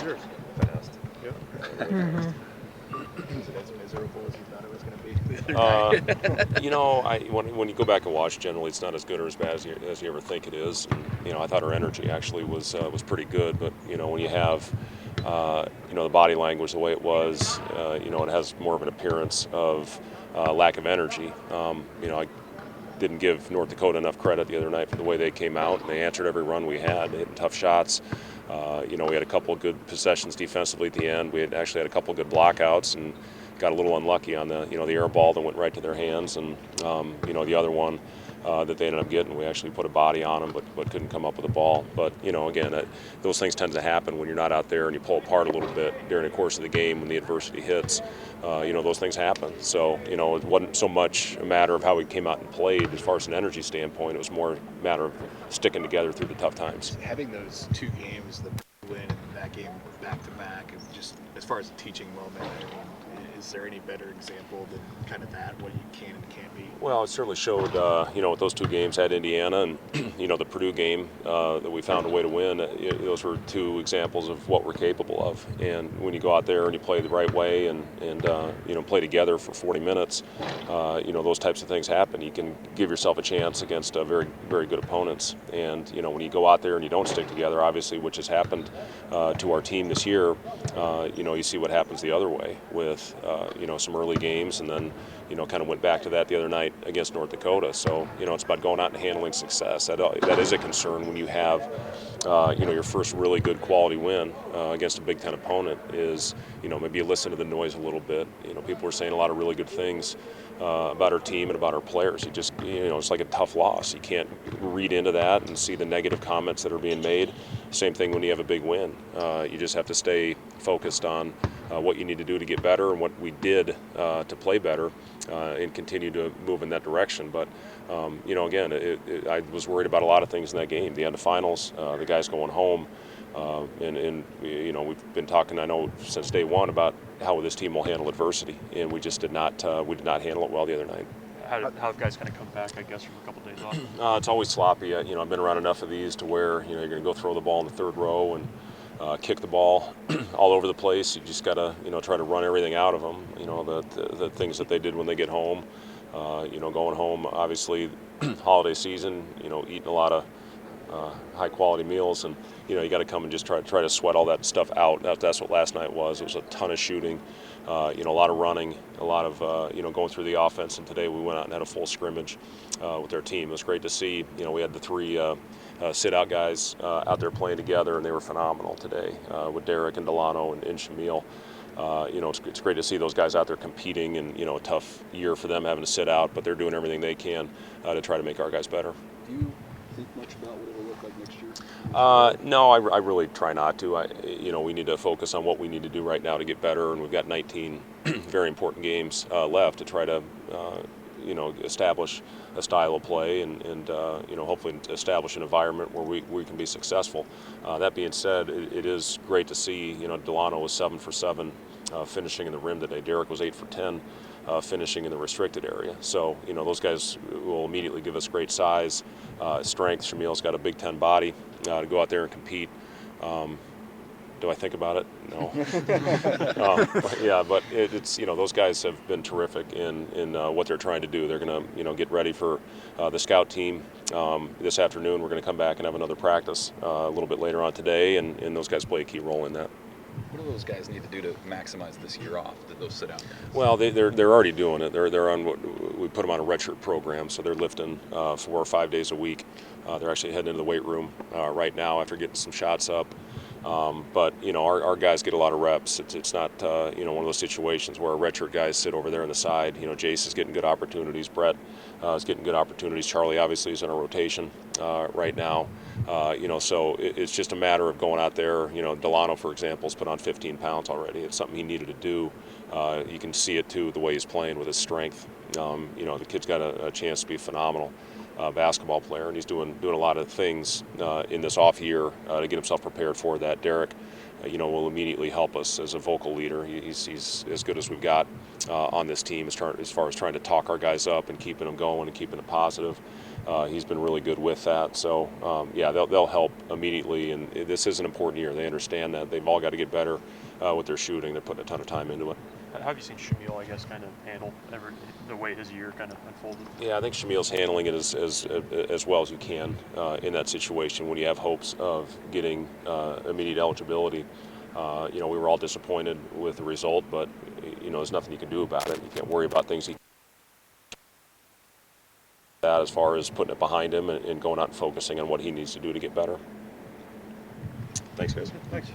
Sure. Fast. Yep. Really Mm-hmm. fast. Is it as miserable as you thought it was going to be the other night? When you go back and watch, generally it's not as good or as bad as you ever think it is. And, I thought her energy actually was pretty good. But when you have the body language the way it was, it has more of an appearance of lack of energy. I didn't give North Dakota enough credit the other night for the way they came out, and they answered every run we had. They hit tough shots. We had a couple of good possessions defensively at the end. We had actually had a couple of good blockouts and got a little unlucky on the air ball that went right to their hands, and the other one that they ended up getting, we actually put a body on them, but couldn't come up with a ball. But again, those things tend to happen when you're not out there and you pull apart a little bit during the course of the game when the adversity hits. Those things happen. So it wasn't so much a matter of how we came out and played as far as an energy standpoint. It was more a matter of sticking together through the tough times. Having those two games, the win and that game back to back, and just as far as a teaching moment, I mean, is there any better example than kind of that, what you can and can't be? Well, it certainly showed, with those two games at Indiana and, the Purdue game that we found a way to win. Those were two examples of what we're capable of. And when you go out there and you play the right way and play together for 40 minutes, those types of things happen. You can give yourself a chance against very, very good opponents. And, when you go out there and you don't stick together, obviously, which has happened to our team this year, you see what happens the other way with, some early games and then, kind of went back to that the other night against North Dakota. So, it's about going out and handling success. That is a concern when you have, your first really good quality win against a Big Ten opponent is, maybe you listen to the noise a little bit. People are saying a lot of really good things about our team and about our players. It just, it's like a tough loss. You can't read into that and see the negative comments that are being made. Same thing when you have a big win. You just have to stay focused on what you need to do to get better and what we did to play better and continue to move in that direction. But, again, I was worried about a lot of things in that game. The end of finals, the guys going home, and we've been talking, I know, since day one about how this team will handle adversity, and we just did not handle it well the other night. How have guys kind of come back, I guess, from a couple days off? It's always sloppy. I've been around enough of these to where you're going to go throw the ball in the third row and kick the ball all over the place. You just got to try to run everything out of them. The things that they did when they get home. Going home, obviously, holiday season. Eating a lot of high quality meals, and you got to come and just try to sweat all that stuff out. That's what last night was. It was a ton of shooting, a lot of running, a lot of going through the offense. And today we went out and had a full scrimmage with our team. It was great to see. We had the three sit-out guys out there playing together, and they were phenomenal today with Derek and Delano and Shamil. It's great to see those guys out there competing, and a tough year for them having to sit out, but they're doing everything they can to try to make our guys better. Do you think much about what it'll look like next year? No, I really try not to. We need to focus on what we need to do right now to get better, and we've got 19 very important games left to try to, establish a style of play and hopefully establish an environment where we can be successful. That being said, it is great to see, Delano was 7 for 7 finishing in the rim today. Derek was 8 for 10. Finishing in the restricted area. So, those guys will immediately give us great size, strength. Shamil's got a Big Ten body to go out there and compete. Do I think about it? No. But it's those guys have been terrific in what they're trying to do. They're going to get ready for the scout team this afternoon. We're going to come back and have another practice a little bit later on today, and those guys play a key role in that. What do those guys need to do to maximize this year off? Those sit-out guys? Well, they're already doing it. They're on what we put them on a redshirt program, so they're lifting 4 or 5 days a week. They're actually heading into the weight room right now after getting some shots up. But our guys get a lot of reps. It's not one of those situations where our redshirt guys sit over there on the side. Jace is getting good opportunities. Brett is getting good opportunities. Charlie obviously is in a rotation right now. So it's just a matter of going out there. Delano, for example, has put on 15 pounds already. It's something he needed to do. You can see it too, the way he's playing with his strength. The kid's got a chance to be phenomenal. Basketball player, and he's doing a lot of things in this off year to get himself prepared for that. Derek, will immediately help us as a vocal leader. He's as good as we've got on this team as far as trying to talk our guys up and keeping them going and keeping it positive. He's been really good with that. So, yeah, they'll help immediately. And this is an important year. They understand that. They've all got to get better with their shooting. They're putting a ton of time into it. How have you seen Shamil, I guess, kind of handle the way his year kind of unfolded? Yeah, I think Shamil's handling it as well as you can in that situation when you have hopes of getting immediate eligibility. We were all disappointed with the result, but, there's nothing you can do about it. You can't worry about things that as far as putting it behind him and going out and focusing on what he needs to do to get better. Thanks, guys. Thanks.